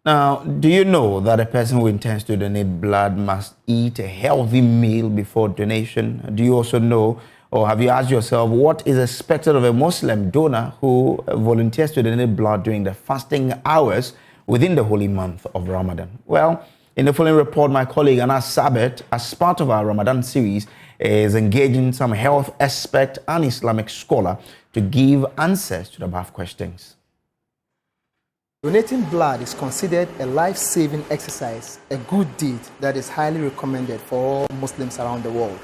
Now, do you know that a person who intends to donate blood must eat a healthy meal before donation? Do you also know, or have you asked yourself, what is expected of a Muslim donor who volunteers to donate blood during the fasting hours within the holy month of Ramadan? Well, in the following report, my colleague Anas Sabet, as part of our Ramadan series, is engaging some health expert and Islamic scholar to give answers to the above questions. Donating blood is considered a life-saving exercise, a good deed that is highly recommended for all Muslims around the world.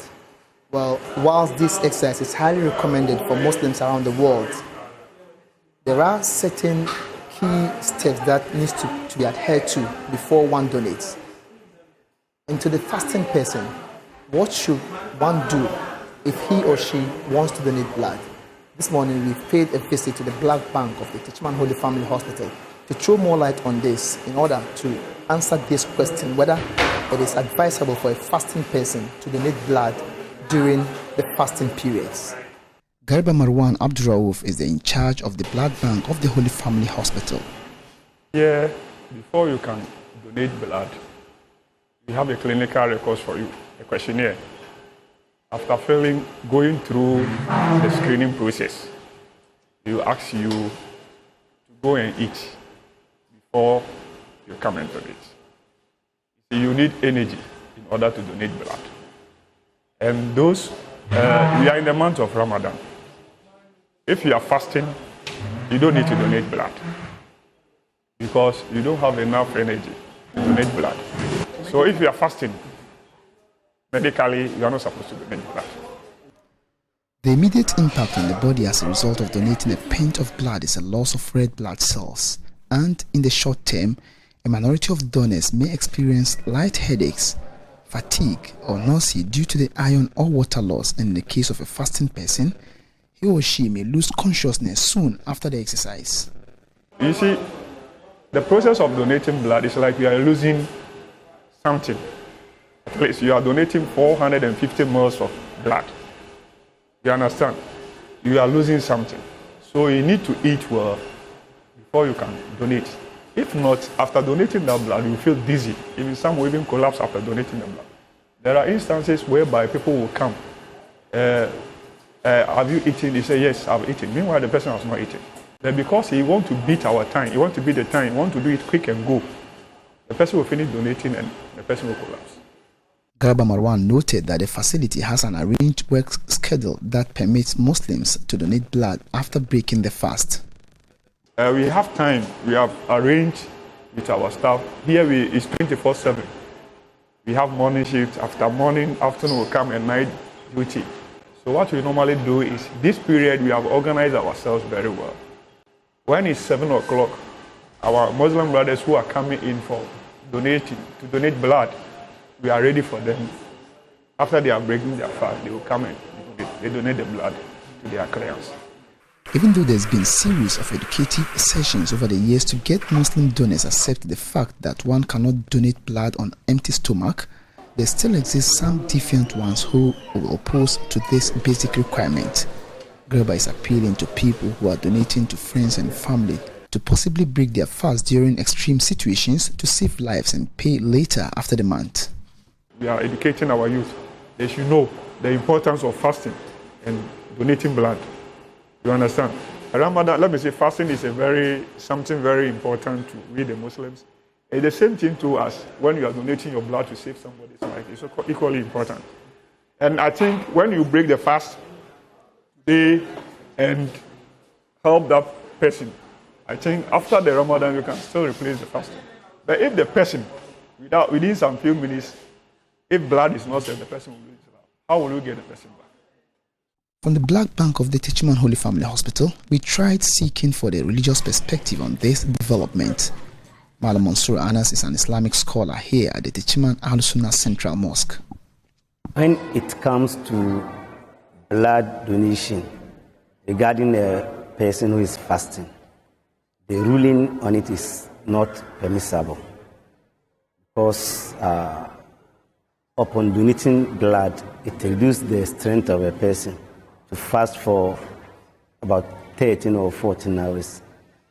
Well, whilst this exercise is highly recommended for Muslims around the world, there are certain key steps that need to be adhered to before one donates. And to the fasting person, what should one do if he or she wants to donate blood? This morning we paid a visit to the blood bank of the Teachman Holy Family Hospital to throw more light on this in order to answer this question, whether it is advisable for a fasting person to donate blood during the fasting periods. Garba Marwan Abdurraouf is in charge of the blood bank of the Holy Family Hospital. Here, before you can donate blood, we have a clinical record for you, a questionnaire. After going through the screening process, we ask you to go and eat before you come and donate. You need energy in order to donate blood. And those, we are in the month of Ramadan. If you are fasting, you don't need to donate blood because you don't have enough energy to donate blood. So if you are fasting, medically, you are not supposed to donate blood. The immediate impact on the body as a result of donating a pint of blood is a loss of red blood cells. And in the short term, a minority of donors may experience light headaches, fatigue, or nausea due to the iron or water loss. And in the case of a fasting person, he or she may lose consciousness soon after the exercise. You see, the process of donating blood is like you are losing something. At least you are donating 450 ml of blood. You understand? You are losing something. So you need to eat well before you can donate. If not, after donating that blood, you feel dizzy. Even some will even collapse after donating the blood. There are instances whereby people will come. Have you eaten? They say, yes, I've eaten. Meanwhile, the person has not eaten. But because he wants to beat our time, he wants to beat the time, he wants to do it quick and go, the person will finish donating and the person will collapse. Garba Marwan noted that the facility has an arranged work schedule that permits Muslims to donate blood after breaking the fast. We have time. We have arranged with our staff. Here it's 24/7. We have morning shift. After morning, afternoon will come and night duty. So what we normally do is this period we have organized ourselves very well. When it's 7 o'clock, our Muslim brothers who are coming in for to donate blood, we are ready for them. After they are breaking their fast, they will come and they donate the blood to their clients. Even though there's been a series of educative sessions over the years to get Muslim donors accept the fact that one cannot donate blood on empty stomach, there still exist some defiant ones who will oppose to this basic requirement. Gerber is appealing to people who are donating to friends and family to possibly break their fast during extreme situations to save lives and pay later after the month. We are educating our youth. They should know the importance of fasting and donating blood. You understand? Ramadan, let me say, fasting is something very important to we the Muslims. It's the same thing to us when you are donating your blood to save somebody's life. It's equally important. And I think when you break the fast day and help that person, I think after the Ramadan you can still replace the fasting. But if the person, within some few minutes, if blood is not served, the person will lose his life. How will you get the person back? From the blood bank of the Teachman Holy Family Hospital, we tried seeking for the religious perspective on this development. Malam Mansour Anas is an Islamic scholar here at the Teachman Al-Sunnah Central Mosque. When it comes to blood donation regarding a person who is fasting, the ruling on it is not permissible because upon donating blood, it reduces the strength of a person to fast for about 13 or 14 hours.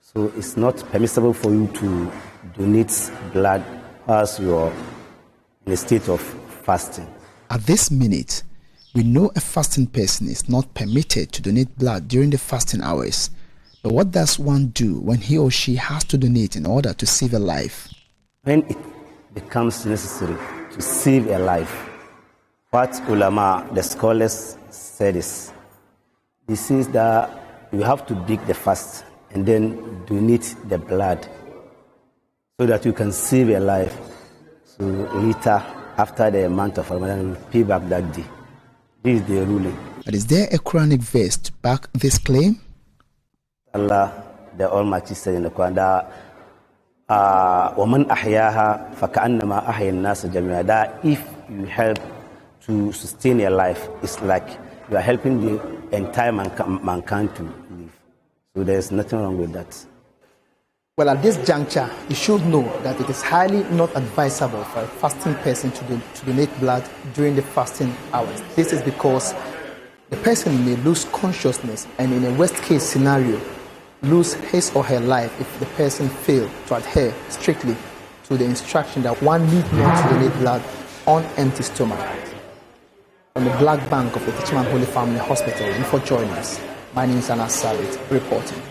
So it's not permissible for you to donate blood whilst you are in a state of fasting. At this minute, we know a fasting person is not permitted to donate blood during the fasting hours. But what does one do when he or she has to donate in order to save a life? When it becomes necessary to save a life, what ulama, the scholars, said is, this is that you have to break the fast and then donate the blood so that you can save a life. So later, after the month of Ramadan, you pay back that day. This is the ruling. But is there a Quranic verse to back this claim? Allah, the Almighty, said in the Quran that وَمَنْ أَحْيَاهَا فَكَأَنَّمَا أَحْيَا النَّاسَ جَمِيعًا. That if you help to sustain your life, it's like you are helping the entire mankind to live. So there's nothing wrong with that. Well, at this juncture, you should know that it is highly not advisable for a fasting person to donate blood during the fasting hours. This is because the person may lose consciousness and, in a worst-case scenario, lose his or her life if the person fails to adhere strictly to the instruction that one need not to donate blood on empty stomach. From the Black Bank of the Teachman Holy Family Hospital, and for joining us, my name is Anas Sabit, reporting.